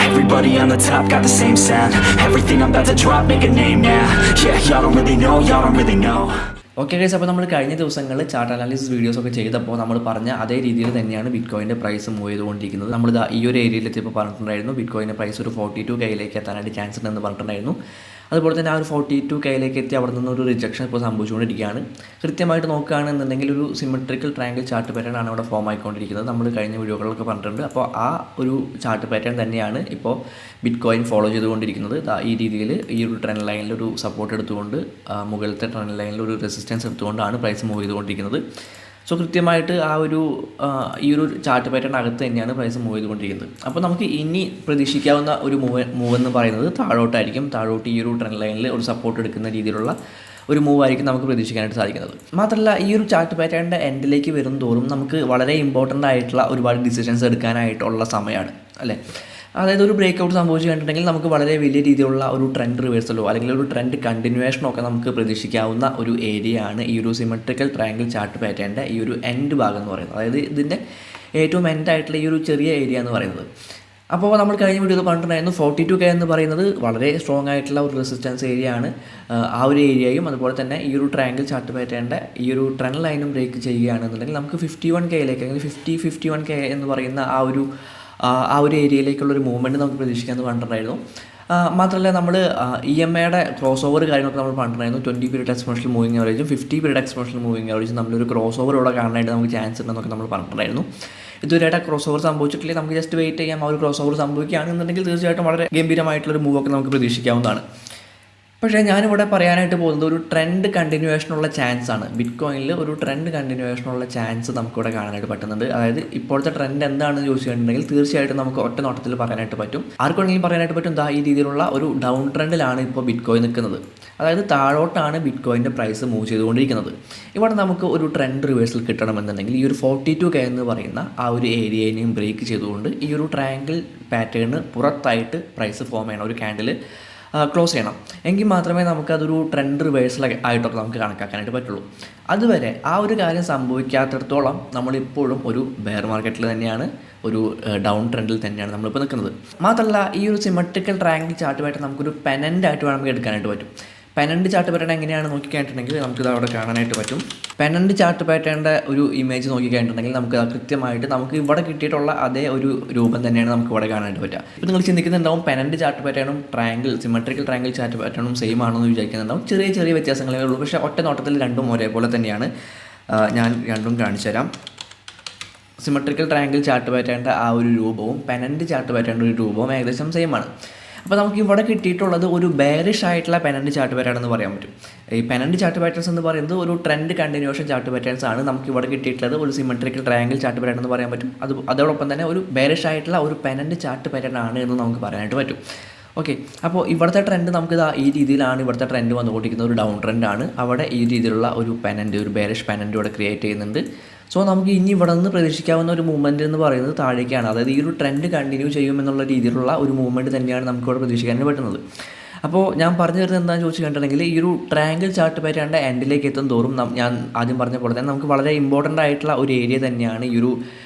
Everybody on the top got the same sound. Everything I'm about to drop, make a name now. Yeah, y'all don't really know, y'all don't really know. Okay guys, അപ്പോൾ നമ്മൾ കഴിഞ്ഞ ദിവസങ്ങളിൽ chart analysis വീഡിയോസൊക്കെ ചെയ്തപ്പോൾ നമ്മൾ പറഞ്ഞ അതേ രീതിയിൽ തന്നെയാണ് ബിറ്റ്കോയിൻ്റെ പ്രൈസ് മൂവ് ചെയ്തുകൊണ്ടിരിക്കുന്നത്. നമ്മൾ ഈ ഒരു ഏരിയയിലെത്തിയപ്പോൾ പറഞ്ഞിട്ടുണ്ടായിരുന്നു ബിറ്റ്കോയിൻ്റെ പ്രൈസ് ഒരു 42Kയിലേക്ക് എത്താനായിട്ട് ചാൻസ് ഉണ്ടെന്ന് പറഞ്ഞിട്ടുണ്ടായിരുന്നു. അതുപോലെ തന്നെ ആ ഒരു 42Kയിലേക്ക് എത്തി അവിടെ നിന്നൊരു റിജക്ഷൻ ഇപ്പോൾ സംഭവിച്ചുകൊണ്ടിരിക്കുകയാണ്. കൃത്യമായിട്ട് നോക്കുകയാണെന്നുണ്ടെങ്കിൽ ഒരു സിമെട്രിക്കൽ ട്രയാങ്കിൾ ചാർട്ട് പാറ്റേൺ ആണ് അവിടെ ഫോം ആയിക്കൊണ്ടിരിക്കുന്നത്. നമ്മൾ കഴിഞ്ഞ വീഡിയോകളിലൊക്കെ പറഞ്ഞിട്ടുണ്ട്. അപ്പോൾ ആ ഒരു ചാർട്ട് പാറ്റേൺ തന്നെയാണ് ഇപ്പോൾ ബിറ്റ്കോയിൻ ഫോളോ ചെയ്തുകൊണ്ടിരിക്കുന്നത്. ഈ രീതിയിൽ ഈ ഒരു ട്രെൻഡ് ലൈനിൽ ഒരു സപ്പോർട്ട് എടുത്തുകൊണ്ട് മുകളിലത്തെ ട്രെൻഡ് ലൈനിൽ ഒരു റെസിസ്റ്റൻസ് എടുത്തുകൊണ്ടാണ് പ്രൈസ് മൂവ് ചെയ്തുകൊണ്ടിരിക്കുന്നത്. സോ കൃത്യമായിട്ട് ഈ ഒരു ചാർട്ട് പാറ്റേണിനകത്ത് തന്നെയാണ് പ്രൈസ് മൂവ് ചെയ്തുകൊണ്ടിരിക്കുന്നത്. അപ്പോൾ നമുക്ക് ഇനി പ്രതീക്ഷിക്കാവുന്ന ഒരു മൂവ് എന്ന് പറയുന്നത് താഴോട്ടായിരിക്കും. താഴോട്ട് ഈ ഒരു ട്രെൻഡ് ലൈനിൽ ഒരു സപ്പോർട്ട് എടുക്കുന്ന രീതിയിലുള്ള ഒരു മൂവ് ആയിരിക്കും നമുക്ക് പ്രതീക്ഷിക്കാനായിട്ട് സാധിക്കുന്നത്. മാത്രമല്ല ഈ ഒരു ചാർട്ട് പാറ്റേണിൻ്റെ എൻഡിലേക്ക് വരും തോറും നമുക്ക് വളരെ ഇമ്പോർട്ടൻ്റ് ആയിട്ടുള്ള ഒരുപാട് ഡിസിഷൻസ് എടുക്കാനായിട്ടുള്ള സമയമാണ്, അല്ലേ? അതായത് ഒരു ബ്രേക്ക് ഔട്ട് സംഭവിച്ചു കഴിഞ്ഞിട്ടുണ്ടെങ്കിൽ നമുക്ക് വളരെ വലിയ രീതിയിലുള്ള ഒരു ട്രെൻഡ് റിവേഴ്സലോ അല്ലെങ്കിൽ ഒരു ട്രെൻഡ് കണ്ടിന്യൂവേഷനോ ഒക്കെ നമുക്ക് പ്രതീക്ഷിക്കാവുന്ന ഒരു ഏരിയ ആണ് ഈ ഒരു സിമെട്രിക്കൽ ട്രയാങ്കിൾ ചാർട്ട് പാറ്റേണിൻ്റെ ഈ ഒരു എൻഡ് ഭാഗം എന്ന് പറയുന്നത്. അതായത് ഇതിൻ്റെ ഏറ്റവും എൻഡായിട്ടുള്ള ഈ ഒരു ചെറിയ ഏരിയ എന്ന് പറയുന്നത്. അപ്പോൾ നമ്മൾ കഴിഞ്ഞ വീഡിയോയിൽ പറഞ്ഞിട്ടുണ്ടായിരുന്നു 42K എന്ന് പറയുന്നത് വളരെ സ്ട്രോങ് ആയിട്ടുള്ള ഒരു റെസിസ്റ്റൻസ് ഏരിയ ആണ്. ആ ഒരു ഏരിയയും അതുപോലെ തന്നെ ഈ ഒരു ട്രയാങ്കിൾ ചാർട്ട് പാറ്റേണിൻ്റെ ഈ ഒരു ട്രെൻഡ് ലൈനും ബ്രേക്ക് ചെയ്യുകയാണെന്നുണ്ടെങ്കിൽ നമുക്ക് 51Kയിലേക്ക് അല്ലെങ്കിൽ 51K എന്ന് പറയുന്ന ആ ഒരു ഏരിയയിലേക്കുള്ളൊരു മൂവ്മെൻറ്റ് നമുക്ക് പ്രതീക്ഷിക്കാമെന്ന് പറഞ്ഞിട്ടുണ്ടായിരുന്നു. മാത്രമല്ല നമ്മൾ EMAയുടെ ക്രോസ് ഓവർ കാര്യങ്ങളൊക്കെ നമ്മൾ പറഞ്ഞിട്ടുണ്ടായിരുന്നു. 20 പീരീഡ് എക്സ്പോണൻഷ്യൽ മൂവിങ് ആവറേജും 50 പീരീഡ് എക്സ്പോണൻഷ്യൽ മൂവിങ് ആവറേജും നമ്മളൊരു ക്രോസ് ഓവർ ഇവിടെ കാണാനായിട്ട് നമുക്ക് ചാൻസ് ഉണ്ടെന്നൊക്കെ നമ്മൾ പറഞ്ഞിട്ടുണ്ടായിരുന്നു. ഇതുവരെയായിട്ട് ക്രോസ് ഓവർ സംഭവിച്ചിട്ടില്ലെങ്കിൽ നമുക്ക് ജസ്റ്റ് വെയിറ്റ് ചെയ്യാം. ആ ഒരു ക്രോസ് ഓവർ സംഭവിക്കുകയാണെന്നുണ്ടെങ്കിൽ തീർച്ചയായിട്ടും വളരെ ഗംഭീരമായിട്ടുള്ളൊരു മൂവൊക്കെ നമുക്ക് പ്രതീക്ഷിക്കാവുന്നതാണ്. പക്ഷേ ഞാനിവിടെ പറയാനായിട്ട് പോകുന്നത് ഒരു ട്രെൻഡ് കണ്ടിന്യൂവേഷനുള്ള ചാൻസ് ആണ്. ബിറ്റ്കോയിനിൽ ഒരു ട്രെൻഡ് കണ്ടിന്യൂവേഷനുള്ള ചാൻസ് നമുക്കിവിടെ കാണാനായിട്ട് പറ്റുന്നുണ്ട്. അതായത് ഇപ്പോഴത്തെ ട്രെൻഡ് എന്താണെന്ന് ചോദിച്ചിട്ടുണ്ടെങ്കിൽ തീർച്ചയായിട്ടും നമുക്ക് ഒറ്റ നോട്ടത്തിൽ പറയാനായിട്ട് പറ്റും. ആർക്കാണെങ്കിലും പറയാനായിട്ട് പറ്റും ഈ രീതിയിലുള്ള ഒരു ഡൗൺ ട്രെൻഡിലാണ് ഇപ്പോൾ ബിറ്റ്കോയിൻ നിൽക്കുന്നത്. അതായത് താഴോട്ടാണ് ബിറ്റ്കോയിൻ്റെ പ്രൈസ് മൂവ് ചെയ്തുകൊണ്ടിരിക്കുന്നത്. ഇവിടെ നമുക്ക് ഒരു ട്രെൻഡ് റിവേഴ്സൽ കിട്ടണമെന്നുണ്ടെങ്കിൽ ഈ ഒരു 42K എന്ന് പറയുന്ന ആ ഒരു ഏരിയനെയും ബ്രേക്ക് ചെയ്തുകൊണ്ട് ഈ ഒരു ട്രയാങ്കിൾ പാറ്റേണിന് പുറത്തായിട്ട് പ്രൈസ് ഫോം ചെയ്യണം, ഒരു ക്യാൻഡിൽ ക്ലോസ് ചെയ്യണം. എങ്കിൽ മാത്രമേ നമുക്കതൊരു ട്രെൻഡ് റിവേഴ്സൽ ആയിട്ടൊക്കെ നമുക്ക് കണക്കാക്കാനായിട്ട് പറ്റുള്ളൂ. അതുവരെ ആ ഒരു കാര്യം സംഭവിക്കാത്തിടത്തോളം നമ്മളിപ്പോഴും ഒരു ബെയർ മാർക്കറ്റിൽ തന്നെയാണ്, ഒരു ഡൗൺ ട്രെൻഡിൽ തന്നെയാണ് നമ്മളിപ്പോൾ നിൽക്കുന്നത്. മാത്രമല്ല ഈ ഒരു സിമെട്രിക്കൽ ട്രയാങ്കിൾ ചാർട്ട് പാറ്റേൺ നമുക്കൊരു പെനൻ്റ് ആയിട്ട് വേണമെങ്കിൽ എടുക്കാനായിട്ട് പറ്റും. പെനൻ്റ് ചാർട്ട് പാറ്റേൺ എങ്ങനെയാണ് നോക്കിക്കഴിഞ്ഞിട്ടുണ്ടെങ്കിൽ നമുക്കിത് അവിടെ കാണാനായിട്ട് പറ്റും. പെനൻ്റ് ചാർട്ട് പാറ്റേണിൻ്റെ ഒരു ഇമേജ് നോക്കിക്കഴിഞ്ഞിട്ടുണ്ടെങ്കിൽ നമുക്ക് കൃത്യമായിട്ട് നമുക്ക് ഇവിടെ കിട്ടിയിട്ടുള്ള അതേ ഒരു രൂപം തന്നെയാണ് നമുക്ക് ഇവിടെ കാണാനായിട്ട് പറ്റുക. ഇപ്പോൾ നിങ്ങൾ ചിന്തിക്കുന്നുണ്ടാവും പെനൻ്റ് ചാർട്ട് പാറ്റേണും സിമെട്രിക്കൽ ട്രയാങ്കിൾ ചാർട്ട് പാറ്റേണും സെയിം ആണെന്ന് വിചാരിക്കുന്നുണ്ടാവും. ചെറിയ ചെറിയ വ്യത്യാസങ്ങളേ ഉള്ളൂ. പക്ഷേ ഒറ്റ നോട്ടത്തിൽ രണ്ടും ഒരേപോലെ തന്നെയാണ്. ഞാൻ രണ്ടും കാണിച്ചു തരാം. സിമെട്രിക്കൽ ട്രയാങ്കിൾ ചാർട്ട് പാറ്റേണിൻ്റെ ആ ഒരു രൂപവും പെനൻ്റ് ചാർട്ട് പാറ്റേണിൻ്റെ ഒരു രൂപവും ഏകദേശം സെയിം ആണ്. അപ്പോൾ നമുക്ക് ഇവിടെ കിട്ടിയിട്ടുള്ളത് ഒരു ബെയറിഷ് ആയിട്ടുള്ള പെനൻ്റ് ചാർട്ട് പാറ്റേൺ എന്ന് പറയാൻ പറ്റും. ഈ പെനൻ്റ് ചാർട്ട് പാറ്റേൺസ് എന്ന് പറയുന്നത് ഒരു ട്രെൻഡ് കണ്ടിന്യൂവേഷൻ ചാർട്ട് പാറ്റേൺസ് ആണ്. നമുക്ക് ഇവിടെ കിട്ടിയിട്ടുള്ളത് ഒരു സിമെട്രിക്കൽ ട്രയാങ്കിൾ ചാർട്ട് പാറ്റേൺ എന്ന് പറയാൻ പറ്റും. അതോടൊപ്പം തന്നെ ഒരു ബെയറിഷ് ആയിട്ടുള്ള ഒരു പെനൻ്റ് ചാർട്ട് പാറ്റേൺ ആണ് എന്ന് നമുക്ക് പറയാനായിട്ട് പറ്റും. ഓക്കെ, അപ്പോൾ ഇവിടുത്തെ ട്രെൻഡ് നമുക്ക് ഈ രീതിയിലാണ് ഇവിടുത്തെ ട്രെൻഡ് വന്നുകൊണ്ടിരിക്കുന്നത്. ഒരു ഡൗൺ ട്രെൻഡാണ്. അവിടെ ഈ രീതിയിലുള്ള ഒരു പെനൻ്റ്, ഒരു ബെയറിഷ് പെനൻ്റ് ഇവിടെ ക്രിയേറ്റ് ചെയ്യുന്നുണ്ട്. സോ നമുക്ക് ഇനി ഇവിടെ നിന്ന് പ്രതീക്ഷിക്കാവുന്ന ഒരു മൂവ്മെൻറ്റ് എന്ന് പറയുന്നത് താഴേക്കാണ്. അതായത് ഈ ഒരു ട്രെൻഡ് കണ്ടിന്യൂ ചെയ്യുമെന്നുള്ള രീതിയിലുള്ള ഒരു മൂവ്മെൻറ്റ് തന്നെയാണ് നമുക്കിവിടെ പ്രതീക്ഷിക്കാൻ പറ്റുന്നത്. അപ്പോൾ ഞാൻ പറഞ്ഞു തരുന്നത് എന്താണെന്ന് ചോദിച്ചു കഴിഞ്ഞിട്ടുണ്ടെങ്കിൽ ഈ ഒരു ട്രയാങ്കിൾ ചാർട്ട് പാറ്റേണിൻ്റെ എൻഡിലേക്ക് എത്തും തോറും ഞാൻ ആദ്യം പറഞ്ഞ പോലെ തന്നെ നമുക്ക് വളരെ ഇമ്പോർട്ടൻ്റ് ആയിട്ടുള്ള ഒരു ഏരിയ തന്നെയാണ് ഈ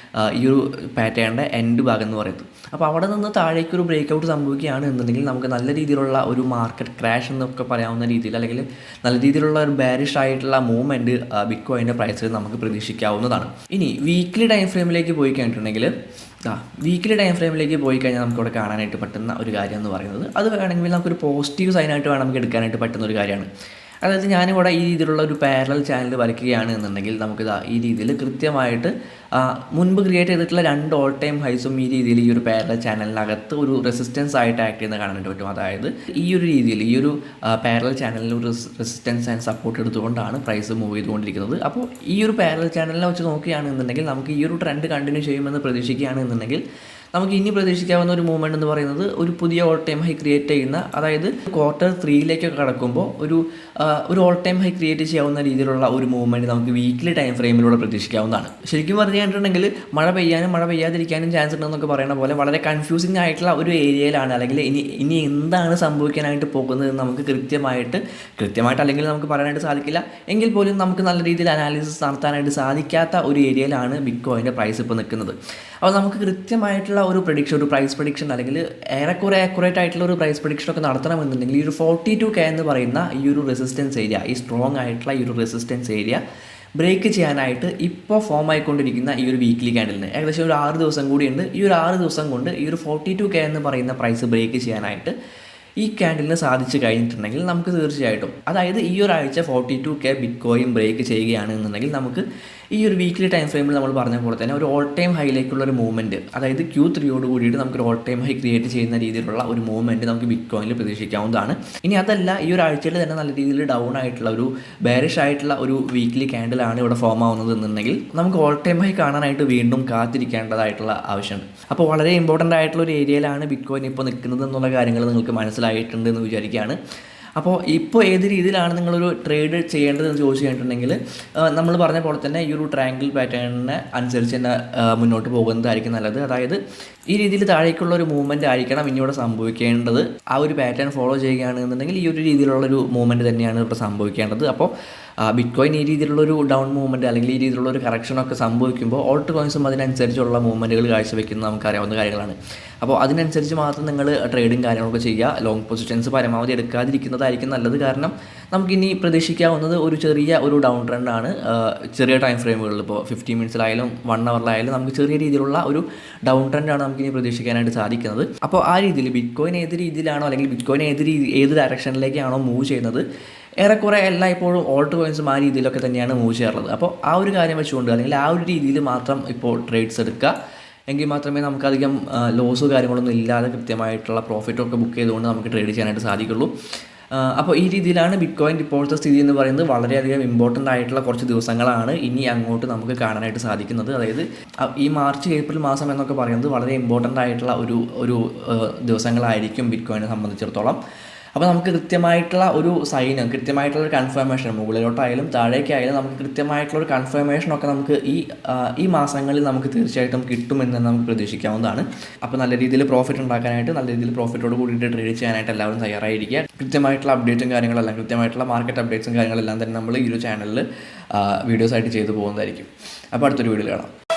ഒരു പാറ്റേണിൻ്റെ എൻഡ് ഭാഗം എന്ന് പറയുന്നത്. അപ്പോൾ അവിടെ നിന്ന് താഴേക്ക് ഒരു ബ്രേക്ക് ഔട്ട് സംഭവിക്കുകയാണ് എന്നുണ്ടെങ്കിൽ നമുക്ക് നല്ല രീതിയിലുള്ള ഒരു മാർക്കറ്റ് ക്രാഷ് എന്നൊക്കെ പറയാവുന്ന രീതിയിൽ അല്ലെങ്കിൽ നല്ല രീതിയിലുള്ള ഒരു ബാരിഷ് ആയിട്ടുള്ള മൂവ്മെൻറ്റ് ബിറ്റ്കോയിൻ്റെ പ്രൈസിൽ നമുക്ക് പ്രതീക്ഷിക്കാവുന്നതാണ്. ഇനി വീക്ക്ലി ടൈം ഫ്രെയിമിലേക്ക് പോയി കഴിഞ്ഞിട്ടുണ്ടെങ്കിൽ വീക്കിലി ടൈം ഫ്രെയിമിലേക്ക് പോയി കഴിഞ്ഞാൽ നമുക്കിവിടെ കാണാനായിട്ട് പറ്റുന്ന ഒരു കാര്യം എന്ന് പറയുന്നത് അത് വേണമെങ്കിൽ നമുക്കൊരു പോസിറ്റീവ് സൈനായിട്ട് വേണം നമുക്ക് എടുക്കാനായിട്ട് പറ്റുന്ന ഒരു കാര്യമാണ്. അതായത് ഞാനിവിടെ ഈ രീതിയിലുള്ള ഒരു പാരലൽ ചാനൽ വരയ്ക്കുകയാണ് എന്നുണ്ടെങ്കിൽ നമുക്കിത് ഈ രീതിയിൽ കൃത്യമായിട്ട് മുൻപ് ക്രിയേറ്റ് ചെയ്തിട്ടുള്ള 2 ഓൾ ടൈം ഹൈസും ഈ രീതിയിൽ ഈ ഒരു പാരലൽ ചാനലിനകത്ത് ഒരു റെസിസ്റ്റൻസ് ആയിട്ട് ആക്ട് ചെയ്യുന്ന കാണാനായിട്ട് പറ്റും. അതായത് ഈ ഒരു രീതിയിൽ ഈ ഒരു പാരലൽ ചാനലിൽ ഒരു റെസിസ്റ്റൻസ് ആൻഡ് സപ്പോർട്ട് എടുത്തുകൊണ്ടാണ് പ്രൈസ് മൂവ് ചെയ്തുകൊണ്ടിരിക്കുന്നത്. അപ്പോൾ ഈ ഒരു പാരലൽ ചാനലിനെ വെച്ച് നോക്കുകയാണെന്നുണ്ടെങ്കിൽ നമുക്ക് ഈ ഒരു ട്രെൻഡ് കണ്ടിന്യൂ ചെയ്യുമെന്ന് പ്രതീക്ഷിക്കുകയാണെന്നുണ്ടെങ്കിൽ നമുക്ക് ഇനി പ്രതീക്ഷിക്കാവുന്ന ഒരു മൂവ്മെൻറ്റ് എന്ന് പറയുന്നത് ഒരു പുതിയ ഓൾ ടൈം ഹൈ ക്രിയേറ്റ് ചെയ്യുന്ന, അതായത് Q3 കടക്കുമ്പോൾ ഒരു ഓൾ ടൈം ഹൈ ക്രിയേറ്റ് ചെയ്യാവുന്ന രീതിയിലുള്ള ഒരു മൂവ്മെൻറ്റ് നമുക്ക് വീക്കിലി ടൈം ഫ്രെയിമിലൂടെ പ്രതീക്ഷിക്കാവുന്നതാണ്. ശരിക്കും പറഞ്ഞു കഴിഞ്ഞിട്ടുണ്ടെങ്കിൽ മഴ പെയ്യാനും മഴ പെയ്യാതിരിക്കാനും ചാൻസ് ഉണ്ടെന്നൊക്കെ പറയുന്ന പോലെ വളരെ കൺഫ്യൂസിങ് ആയിട്ടുള്ള ഒരു ഏരിയയിലാണ്, അല്ലെങ്കിൽ ഇനി എന്താണ് സംഭവിക്കാനായിട്ട് പോകുന്നത് നമുക്ക് കൃത്യമായിട്ട് അല്ലെങ്കിൽ നമുക്ക് പറയാനായിട്ട് സാധിക്കില്ല. എങ്കിൽ പോലും നമുക്ക് നല്ല രീതിയിൽ അനാലിസിസ് നടത്താനായിട്ട് സാധിക്കാത്ത ഒരു ഏരിയയിലാണ് ബിറ്റ്കോയിൻ്റെ പ്രൈസ് ഇപ്പോൾ നിൽക്കുന്നത്. അപ്പോൾ നമുക്ക് കൃത്യമായിട്ടുള്ള ഒരു പ്രഡിക്ഷൻ, ഒരു പ്രൈസ് പ്രഡിക്ഷൻ അല്ലെങ്കിൽ ഏറെക്കുറെ ആക്യുറേറ്റ് ആയിട്ടുള്ള ഒരു പ്രൈസ് പ്രഡിക്ഷൻ ഒക്കെ നടത്തണമെന്നുണ്ടെങ്കിൽ ഈ ഒരു 42K എന്ന് പറയുന്ന ഈ ഒരു റെസിസ്റ്റൻസ് ഏരിയ, ഈ സ്ട്രോങ് ആയിട്ടുള്ള ഈ ഒരു റെസിസ്റ്റൻസ് ഏരിയ ബ്രേക്ക് ചെയ്യാനായിട്ട് ഇപ്പോൾ ഫോം ആയിക്കൊണ്ടിരിക്കുന്ന ഈ ഒരു വീക്ക്ലി ക്യാൻഡലിന് ഏകദേശം ഒരു 6 ദിവസം കൂടിയുണ്ട്. ഈ ഒരു 6 ദിവസം കൊണ്ട് ഈ ഒരു 42K എന്ന് പറയുന്ന പ്രൈസ് ബ്രേക്ക് ചെയ്യാനായിട്ട് ഈ ക്യാൻഡലിന് സാധിച്ചു കഴിഞ്ഞിട്ടുണ്ടെങ്കിൽ നമുക്ക് തീർച്ചയായിട്ടും, അതായത് ഈ ഒരാഴ്ച 42K ബിറ്റ്കോയിൻ ബ്രേക്ക് ചെയ്യുകയാണ് എന്നുണ്ടെങ്കിൽ നമുക്ക് ഈ ഒരു വീക്ക്ലി ടൈം ഫ്രെയിമിൽ നമ്മൾ പറഞ്ഞ പോലെ തന്നെ ഒരു ഓൾ ടൈം ഹൈയിലേക്കുള്ള ഒരു മൂവ്മെൻറ്റ്, അതായത് Q3യോട് കൂടിയിട്ട് നമുക്കൊരു ഓൾ ടൈം ഹൈ ക്രിയേറ്റ് ചെയ്യുന്ന രീതിയിലുള്ള ഒരു മൂവ്മെൻറ്റ് നമുക്ക് ബിറ്റ്കോയിനിൽ പ്രതീക്ഷിക്കാവുന്നതാണ്. ഇനി അതല്ല, ഈ ഒരു ആഴ്ചയിൽ തന്നെ നല്ല രീതിയിൽ ഡൗൺ ആയിട്ടുള്ള ഒരു ബെയറിഷ് ആയിട്ടുള്ള ഒരു വീക്ക്ലി ക്യാൻഡിലാണ് ഇവിടെ ഫോം ആവുന്നത് എന്നുണ്ടെങ്കിൽ നമുക്ക് ഓൾ ടൈം ഹൈ കാണാനായിട്ട് വീണ്ടും കാത്തിരിക്കേണ്ടതായിട്ടുള്ള ആവശ്യമുണ്ട്. അപ്പോൾ വളരെ ഇമ്പോർട്ടൻ്റ് ആയിട്ടുള്ള ഒരു ഏരിയയിലാണ് ബിറ്റ്കോയിൻ ഇപ്പോൾ നിൽക്കുന്നത് എന്നുള്ള കാര്യങ്ങൾ നിങ്ങൾക്ക് മനസ്സിലായിട്ടുണ്ട് എന്ന് വിചാരിക്കുകയാണ്. അപ്പോൾ ഇപ്പോൾ ഏത് രീതിയിലാണ് നിങ്ങളൊരു ട്രേഡ് ചെയ്യേണ്ടതെന്ന് ചോദിച്ചു കഴിഞ്ഞിട്ടുണ്ടെങ്കിൽ നമ്മൾ പറഞ്ഞ പോലെ തന്നെ ഈ ഒരു ട്രയാങ്കിൾ പാറ്റേണിനെ അനുസരിച്ച് തന്നെ മുന്നോട്ട് പോകുന്നതായിരിക്കും നല്ലത്. അതായത് ഈ രീതിയിൽ താഴേക്കുള്ള ഒരു മൂവ്മെൻറ്റ് ആയിരിക്കണം ഇനിയിവിടെ സംഭവിക്കേണ്ടത്. ആ ഒരു പാറ്റേൺ ഫോളോ ചെയ്യുകയാണെന്നുണ്ടെങ്കിൽ ഈ ഒരു രീതിയിലുള്ളൊരു മൂവ്മെൻറ്റ് തന്നെയാണ് ഇവിടെ സംഭവിക്കേണ്ടത്. അപ്പോൾ ബിറ്റ്കോയിൻ ഈ രീതിയിലുള്ളൊരു ഡൗൺ മൂവ്മെൻറ്റ് അല്ലെങ്കിൽ ഈ രീതിയിലുള്ള ഒരു കറക്ഷനൊക്കെ സംഭവിക്കുമ്പോൾ ഓൾട്ട് കോയിൻസും അതിനനുസരിച്ചുള്ള മൂവ്മെൻറ്റുകൾ കാഴ്ചവെക്കുന്നത് നമുക്കറിയാവുന്ന കാര്യങ്ങളാണ്. അപ്പോൾ അതിനനുസരിച്ച് മാത്രം നിങ്ങൾ ട്രേഡിങ് കാര്യങ്ങളൊക്കെ ചെയ്യുക. ലോങ് പൊസിഷൻസ് പരമാവധി എടുക്കാതിരിക്കുന്നതായിരിക്കും നല്ലത്. കാരണം നമുക്കിനി പ്രതീക്ഷിക്കാവുന്നത് ഒരു ചെറിയ ഒരു ഡൗൺ ട്രെൻഡാണ്. ചെറിയ ടൈം ഫ്രെയിമുകളിൽ ഇപ്പോൾ 50 മിനിറ്റ്സിലായാലും 1 അവറിലായാലും നമുക്ക് ചെറിയ രീതിയിലുള്ള ഒരു ഡൗൺ ട്രെൻഡാണ് നമുക്കിനി പ്രതീക്ഷിക്കാനായിട്ട് സാധിക്കുന്നത്. അപ്പോൾ ആ രീതിയിൽ ബിറ്റ്കോയിൻ ഏത് രീതിയിലാണോ അല്ലെങ്കിൽ ബിറ്റ്കോയിൻ ഏത് ഡയറക്ഷനിലേക്കാണോ മൂവ് ചെയ്യുന്നത്, ഏറെക്കുറെ എല്ലായ്പ്പോഴും ഓൾട്ട് കോയിൻസും ആ രീതിയിലൊക്കെ തന്നെയാണ് മൂവ് ചെയ്യാറുള്ളത്. അപ്പോൾ ആ ഒരു കാര്യം വെച്ചുകൊണ്ട് അല്ലെങ്കിൽ ആ ഒരു രീതിയിൽ മാത്രം ഇപ്പോൾ ട്രേഡ്സ് എടുക്കുക. എങ്കിൽ മാത്രമേ നമുക്കധികം ലോസോ കാര്യങ്ങളൊന്നും ഇല്ലാതെ കൃത്യമായിട്ടുള്ള പ്രോഫിറ്റൊക്കെ ബുക്ക് ചെയ്തുകൊണ്ട് നമുക്ക് ട്രേഡ് ചെയ്യാനായിട്ട് സാധിക്കുള്ളൂ. അപ്പോൾ ഈ രീതിയിലാണ് ബിറ്റ്കോയിൻ ഇപ്പോഴത്തെ സ്ഥിതി എന്ന് പറയുന്നത്. വളരെയധികം ഇമ്പോർട്ടൻ്റ് ആയിട്ടുള്ള കുറച്ച് ദിവസങ്ങളാണ് ഇനി അങ്ങോട്ട് നമുക്ക് കാണാനായിട്ട് സാധിക്കുന്നത്. അതായത് ഈ മാർച്ച് ഏപ്രിൽ മാസം എന്നൊക്കെ പറയുന്നത് വളരെ ഇമ്പോർട്ടൻ്റ് ആയിട്ടുള്ള ഒരു ദിവസങ്ങളായിരിക്കും ബിറ്റ്കോയിനെ സംബന്ധിച്ചിടത്തോളം. അപ്പോൾ നമുക്ക് കൃത്യമായിട്ടുള്ള ഒരു സൈന്, കൃത്യമായിട്ടുള്ള ഒരു കൺഫർമേഷൻ, മുകളിലോട്ടായാലും താഴേക്കായാലും നമുക്ക് കൃത്യമായിട്ടുള്ള ഒരു കൺഫർമേഷനൊക്കെ നമുക്ക് ഈ മാസങ്ങളിൽ നമുക്ക് തീർച്ചയായിട്ടും കിട്ടുമെന്ന് നമുക്ക് പ്രതീക്ഷിക്കാവുന്നതാണ്. അപ്പോൾ നല്ല രീതിയിൽ പ്രോഫിറ്റ് ഉണ്ടാക്കാനായിട്ട്, നല്ല രീതിയിൽ പ്രോഫിറ്റോട് കൂടിയിട്ട് ട്രേഡ് ചെയ്യാനായിട്ട് എല്ലാവരും തയ്യാറായിരിക്കുക. കൃത്യമായിട്ടുള്ള അപ്ഡേറ്റും കാര്യങ്ങളെല്ലാം, കൃത്യമായിട്ടുള്ള മാർക്കറ്റ് അപ്ഡേറ്റ്സും കാര്യങ്ങളെല്ലാം തന്നെ നമ്മൾ ഈ ഒരു ചാനലിൽ വീഡിയോസായിട്ട് ചെയ്തു പോകുന്നതായിരിക്കും. അപ്പോൾ അടുത്തൊരു വീഡിയോയിൽ കാണാം.